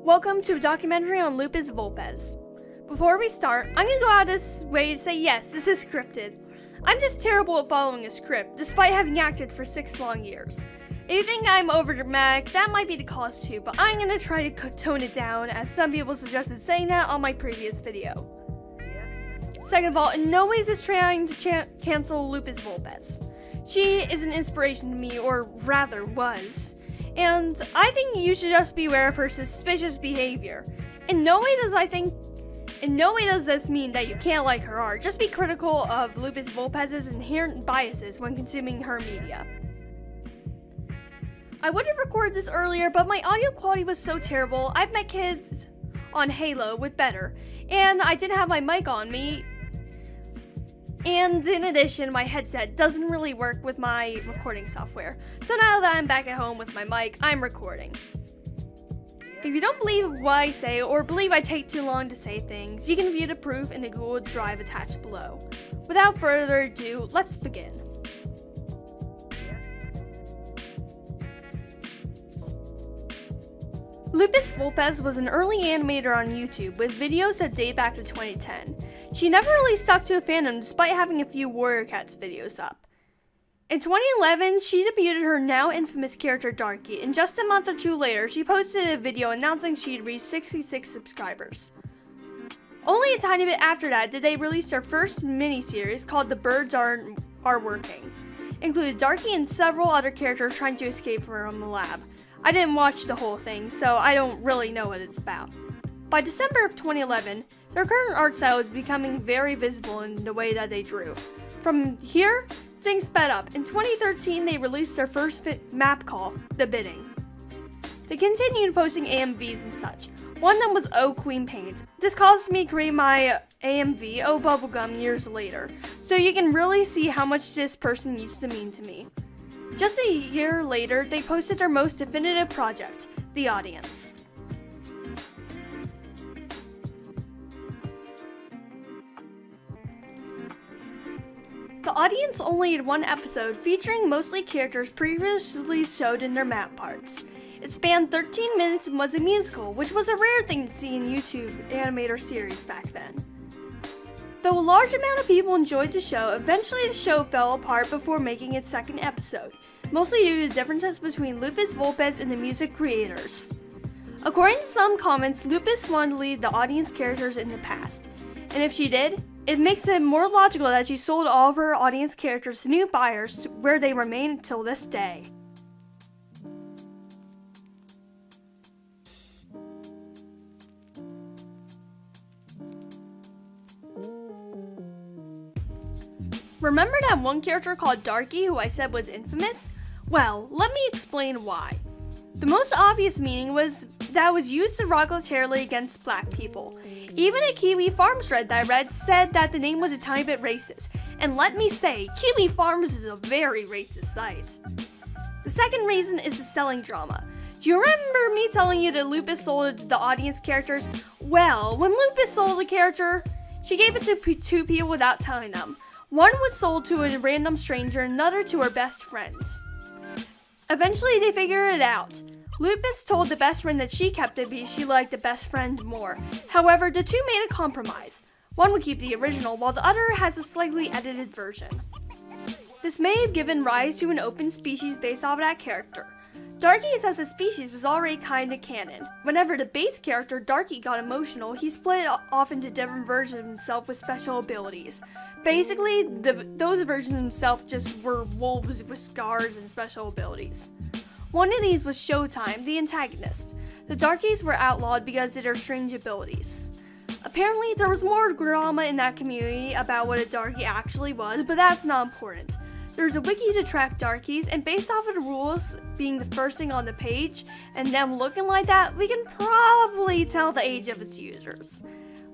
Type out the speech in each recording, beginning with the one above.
Welcome to a documentary on LupisVulpes. Before we start, I'm gonna go out this way to say yes, this is scripted. I'm just terrible at following a script, despite having acted for 6 long years. If you think I'm overdramatic, that might be the cause too, but I'm gonna try to tone it down, as some people suggested saying that on my previous video. Second of all, in no way is this trying to cancel LupisVulpes. She is an inspiration to me, or rather was. And I think you should just be aware of her suspicious behavior. In no way does this mean that you can't like her art. Just be critical of LupisVulpes' inherent biases when consuming her media. I would have recorded this earlier, but my audio quality was so terrible. I've met kids on Halo with better, and I didn't have my mic on me. And in addition, my headset doesn't really work with my recording software. So now that I'm back at home with my mic, I'm recording. If you don't believe what I say or believe I take too long to say things, you can view the proof in the Google Drive attached below. Without further ado, let's begin. LupisVulpes was an early animator on YouTube with videos that date back to 2010. She never really stuck to a fandom despite having a few Warrior Cats videos up. In 2011, she debuted her now infamous character Darky, and just a month or two later, she posted a video announcing she'd reached 66 subscribers. Only a tiny bit after that did they release their first miniseries called The Birds Are Working. It included Darky and several other characters trying to escape from a lab. I didn't watch the whole thing, so I don't really know what it's about. By December of 2011, their current art style is becoming very visible in the way that they drew. From here, things sped up. In 2013, they released their first map called The Bidding. They continued posting AMVs and such. One of them was Oh Queen Paint. This caused me to create my AMV, Oh Bubblegum, years later, so you can really see how much this person used to mean to me. Just a year later, they posted their most definitive project, The Audience. The Audience only had one episode featuring mostly characters previously showed in their map parts. It spanned 13 minutes and was a musical, which was a rare thing to see in YouTube animator series back then. Though a large amount of people enjoyed the show, eventually the show fell apart before making its second episode, mostly due to differences between LupisVulpes and the music creators. According to some comments, Lupis wanted to leave the Audience characters in the past, and if she did, it makes it more logical that she sold all of her Audience characters to new buyers where they remain until this day. Remember that one character called Darky who I said was infamous? Well, let me explain why. The most obvious meaning was that it was used derogatorily against black people. Even a Kiwi Farms thread that I read said that the name was a tiny bit racist. And let me say, Kiwi Farms is a very racist site. The second reason is the selling drama. Do you remember me telling you that Lupis sold the Audience characters? Well, when Lupis sold a character, she gave it to 2 people without telling them. One was sold to a random stranger, another to her best friend. Eventually, they figured it out. Lupis told the best friend that she kept it because she liked the best friend more. However, the two made a compromise. One would keep the original, while the other has a slightly edited version. This may have given rise to an open species based off of that character. Darky as a species was already kinda canon. Whenever the base character Darky got emotional, he split off into different versions of himself with special abilities. Basically, those versions of himself just were wolves with scars and special abilities. One of these was Showtime, the antagonist. The Darkies were outlawed because of their strange abilities. Apparently, there was more drama in that community about what a Darky actually was, but that's not important. There's a wiki to track Darkies, and based off of the rules being the first thing on the page, and them looking like that, we can probably tell the age of its users.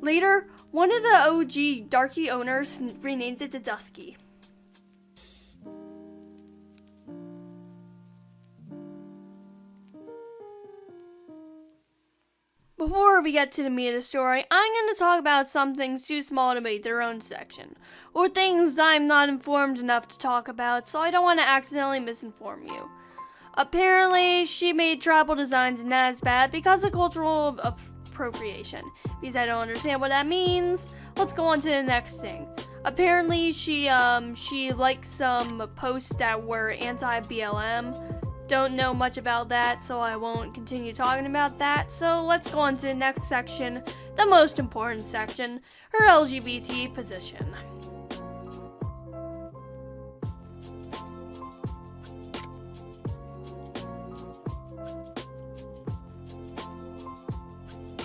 Later, one of the OG Darky owners renamed it to Dusky. Before we get to the meat of the story, I'm going to talk about some things too small to make their own section, or things I'm not informed enough to talk about, so I don't want to accidentally misinform you. Apparently, she made tribal designs not as bad because of cultural appropriation. Because I don't understand what that means, let's go on to the next thing. Apparently, she liked some posts that were anti-BLM. Don't know much about that, so I won't continue talking about that. So let's go on to the next section, the most important section, her LGBT position.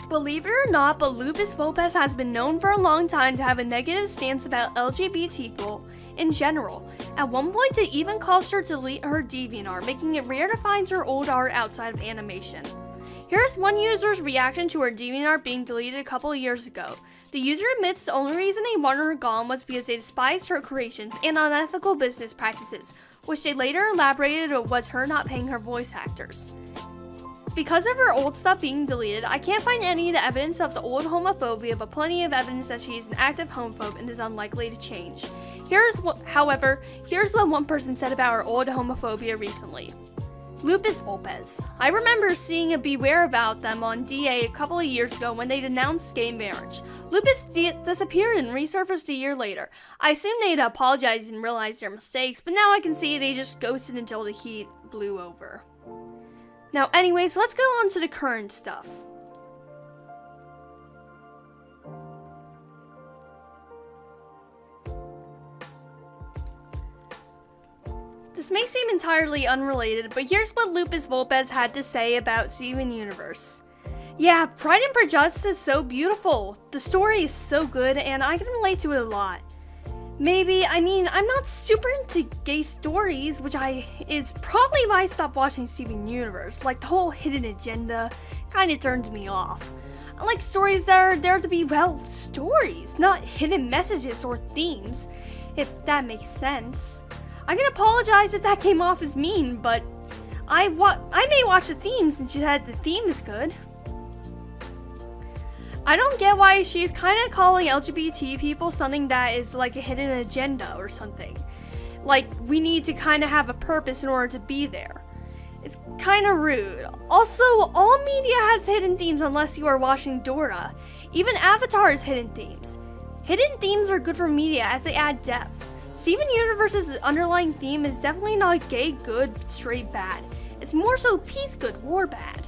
Believe it or not, but LupisVulpes has been known for a long time to have a negative stance about LGBT people in general. At one point, they even caused her to delete her DeviantArt, making it rare to find her old art outside of animation. Here's one user's reaction to her DeviantArt being deleted a couple of years ago. The user admits the only reason they wanted her gone was because they despised her creations and unethical business practices, which they later elaborated was her not paying her voice actors. Because of her old stuff being deleted, I can't find any evidence of the old homophobia, but plenty of evidence that she is an active homophobe and is unlikely to change. However, here's what one person said about her old homophobia recently. LupisVulpes. I remember seeing a beware about them on DA a couple of years ago when they denounced gay marriage. Lupus disappeared and resurfaced a year later. I assumed they'd apologized and realized their mistakes, but now I can see they just ghosted until the heat blew over. Now anyways, let's go on to the current stuff. This may seem entirely unrelated, but here's what LupisVulpes had to say about Steven Universe. Yeah, Pride and Prejudice is so beautiful. The story is so good and I can relate to it a lot. I'm not super into gay stories, which is probably why I stopped watching Steven Universe. Like, the whole hidden agenda kind of turns me off. I like stories that are there to be, well, stories, not hidden messages or themes, if that makes sense. I can apologize if that came off as mean, but I may watch the theme since you said the theme is good. I don't get why she's kind of calling LGBT people something that is like a hidden agenda or something. Like, we need to kind of have a purpose in order to be there. It's kind of rude. Also, all media has hidden themes unless you are watching Dora. Even Avatar has hidden themes. Hidden themes are good for media as they add depth. Steven Universe's underlying theme is definitely not gay good, straight bad. It's more so peace good, war bad.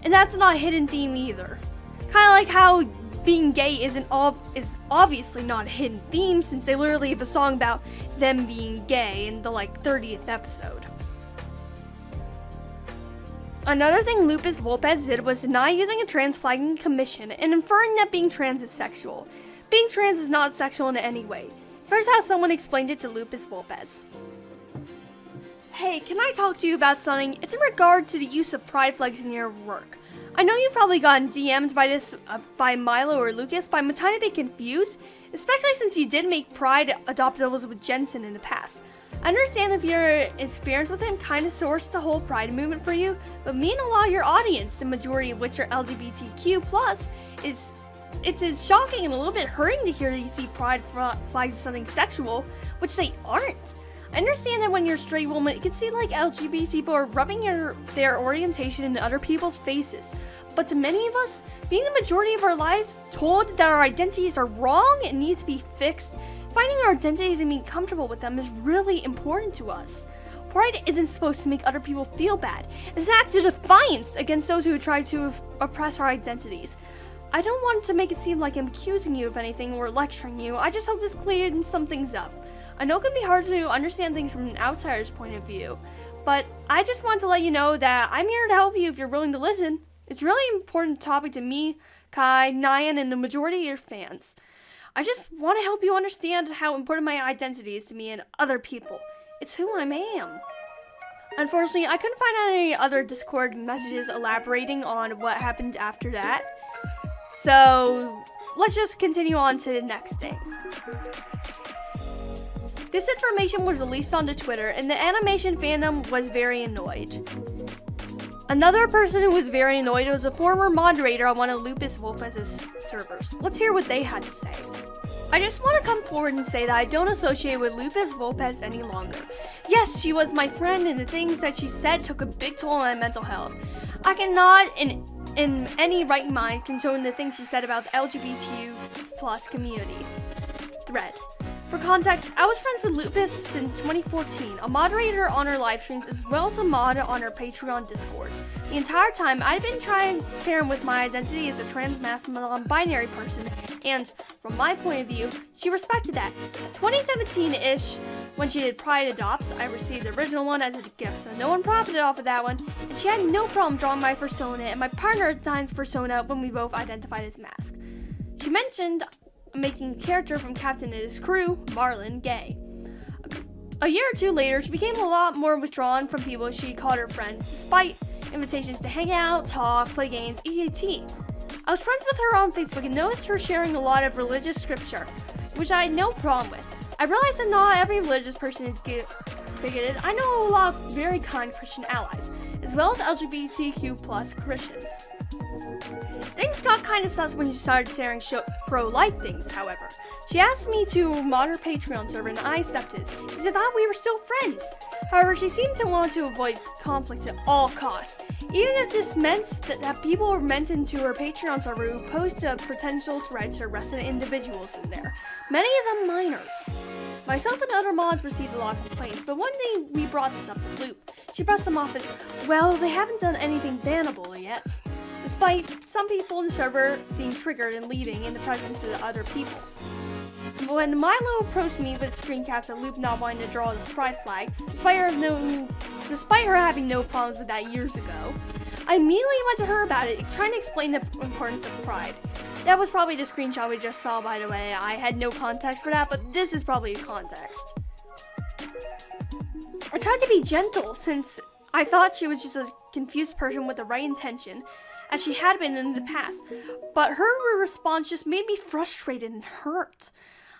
And that's not a hidden theme either. Kind of like how being gay is obviously not a hidden theme since they literally have a song about them being gay in the 30th episode. Another thing LupisVulpes did was deny using a trans flagging commission and inferring that being trans is sexual. Being trans is not sexual in any way. Here's how someone explained it to LupisVulpes. Hey, can I talk to you about something? It's in regard to the use of pride flags in your work. I know you've probably gotten DM'd by this by Milo or Lucas, but I'm a tiny bit confused, especially since you did make pride adoptables with Jensen in the past. I understand if your experience with him kind of sourced the whole pride movement for you, but me and a lot of your audience, the majority of which are LGBTQ+, it's shocking and a little bit hurting to hear that you see pride flags as something sexual, which they aren't. I understand that when you're a straight woman, it can seem like LGBT people are rubbing their orientation into other people's faces. But to many of us, being the majority of our lives told that our identities are wrong and need to be fixed, finding our identities and being comfortable with them is really important to us. Pride isn't supposed to make other people feel bad. It's an act of defiance against those who try to oppress our identities. I don't want to make it seem like I'm accusing you of anything or lecturing you. I just hope this cleared some things up. I know it can be hard to understand things from an outsider's point of view, but I just want to let you know that I'm here to help you if you're willing to listen. It's a really important topic to me, Kai, Nyan, and the majority of your fans. I just want to help you understand how important my identity is to me and other people. It's who I am. Unfortunately, I couldn't find any other Discord messages elaborating on what happened after that. So, let's just continue on to the next thing. This information was released onto Twitter, and the animation fandom was very annoyed. Another person who was very annoyed was a former moderator on one of LupisVulpes' servers. Let's hear what they had to say. I just want to come forward and say that I don't associate with LupisVulpes any longer. Yes, she was my friend, and the things that she said took a big toll on my mental health. I cannot, in any right mind, condone the things she said about the LGBTQ plus community. Thread. For context, I was friends with Lupus since 2014, a moderator on her live streams as well as a mod on her Patreon Discord. The entire time, I'd been transparent with my identity as a trans non-binary person, and from my point of view, she respected that. 2017-ish, when she did Pride Adopts, I received the original one as a gift, so no one profited off of that one, and she had no problem drawing my persona and my partner at times persona when we both identified as mask. She mentioned making a character from Captain and his crew, Marlon, gay. A year or two later, she became a lot more withdrawn from people she called her friends, despite invitations to hang out, talk, play games, etc. I was friends with her on Facebook and noticed her sharing a lot of religious scripture, which I had no problem with. I realized that not every religious person is bigoted. I know a lot of very kind Christian allies, as well as LGBTQ plus Christians. Things got kind of sus when she started sharing pro-life things, however. She asked me to mod her Patreon server and I accepted, because I thought we were still friends. However, she seemed to want to avoid conflict at all costs, even if this meant that people were mentioned to her Patreon server who posted potential threats to arrested individuals in there, many of them minors. Myself and other mods received a lot of complaints, but one day we brought this up to Loop. She brushed them off as, well, they haven't done anything bannable yet, despite some people in the server being triggered and leaving in the presence of other people. When Milo approached me with screen caps of Loop not wanting to draw the pride flag, despite her having no problems with that years ago, I immediately went to her about it, trying to explain the importance of pride. That was probably the screenshot we just saw, by the way. I had no context for that, but this is probably context. I tried to be gentle, since I thought she was just a confused person with the right intention, as she had been in the past, but her response just made me frustrated and hurt.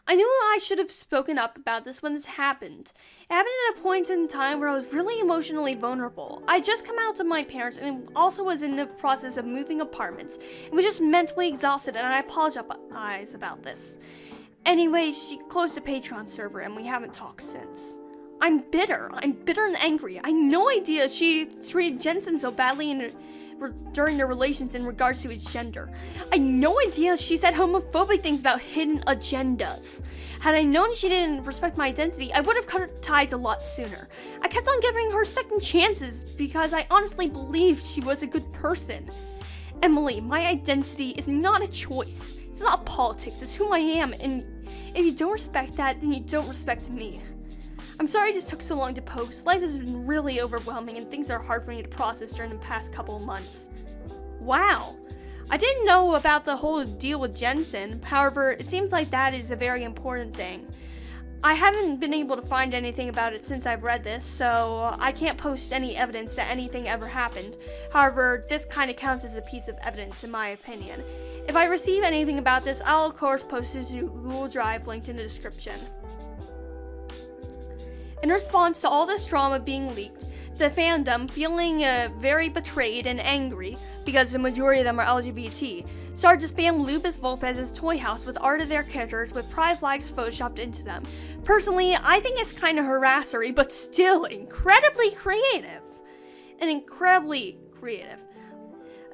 I knew I should have spoken up about this when this happened. It happened at a point in time where I was really emotionally vulnerable. I had just come out to my parents and also was in the process of moving apartments. I was just mentally exhausted and I apologize about this. Anyway, she closed the Patreon server and we haven't talked since. I'm bitter and angry. I had no idea she treated Jensen so badly during their relations in regards to his gender. I had no idea she said homophobic things about hidden agendas. Had I known she didn't respect my identity, I would have cut her ties a lot sooner. I kept on giving her second chances because I honestly believed she was a good person. Emily, my identity is not a choice. It's not politics, it's who I am, and if you don't respect that, then you don't respect me. I'm sorry this took so long to post. Life has been really overwhelming and things are hard for me to process during the past couple of months. Wow. I didn't know about the whole deal with Jensen. However, it seems like that is a very important thing. I haven't been able to find anything about it since I've read this, so I can't post any evidence that anything ever happened. However, this kind of counts as a piece of evidence in my opinion. If I receive anything about this, I'll of course post it to Google Drive linked in the description. In response to all this drama being leaked, the fandom, feeling very betrayed and angry, because the majority of them are LGBT, started to spam LupisVulpes' toy house with art of their characters with pride flags photoshopped into them. Personally, I think it's kind of harassery, but still incredibly creative. A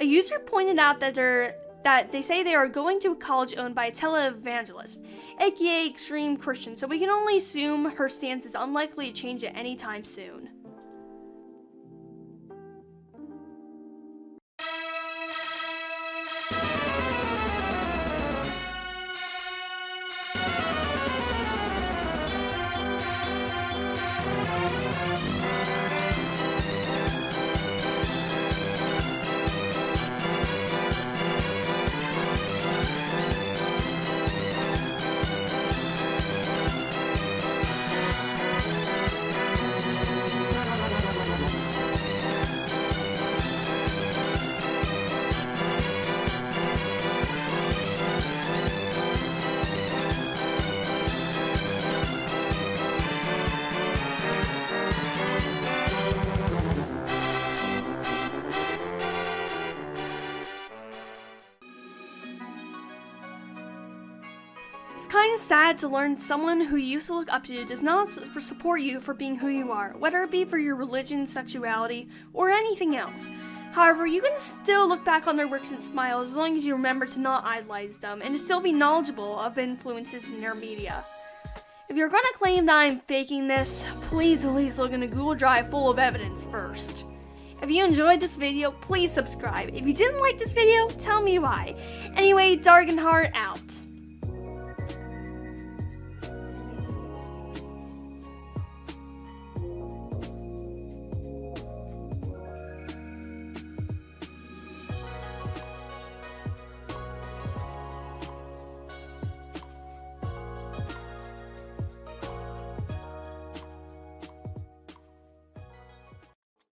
user pointed out that they say they are going to a college owned by a televangelist, aka extreme Christian, so we can only assume her stance is unlikely to change at any time soon. It's kind of sad to learn someone who you used to look up to does not support you for being who you are, whether it be for your religion, sexuality, or anything else. However, you can still look back on their works and smile as long as you remember to not idolize them and to still be knowledgeable of influences in their media. If you're going to claim that I'm faking this, please at least look in a Google Drive full of evidence first. If you enjoyed this video, please subscribe. If you didn't like this video, tell me why. Anyway, Dark and Heart out.